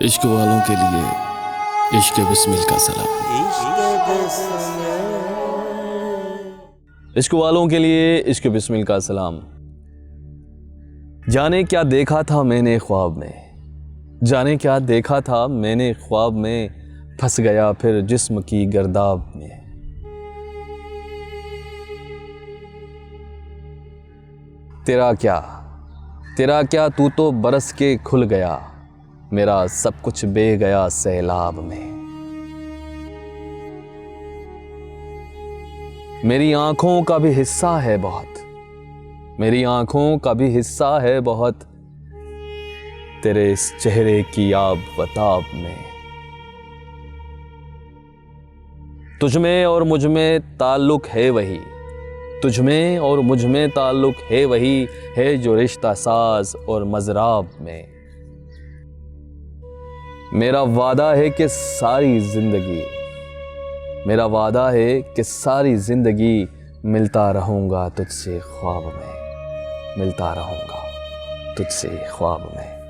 इश्क वालों के लिए इश्क बिस्मिल का सलाम। इश्क वालों के लिए इश्क बिस्मिल का सलाम। जाने क्या देखा था मैंने ख्वाब में, जाने क्या देखा था मैंने ख्वाब में, फंस गया फिर जिस्म की गर्दाब में। तेरा क्या तू तो बरस के खुल गया, मेरा सब कुछ बह गया सैलाब में। मेरी आंखों का भी हिस्सा है बहुत, मेरी आंखों का भी हिस्सा है बहुत, तेरे इस चेहरे की आब वताब में। तुझमें और मुझमें ताल्लुक है वही, तुझमें और मुझमें ताल्लुक है वही, है जो रिश्ता साज और मजराब में। मेरा वादा है कि सारी जिंदगी, मेरा वादा है कि सारी जिंदगी मिलता रहूंगा तुझसे ख्वाब में, मिलता रहूंगा तुझसे ख्वाब में।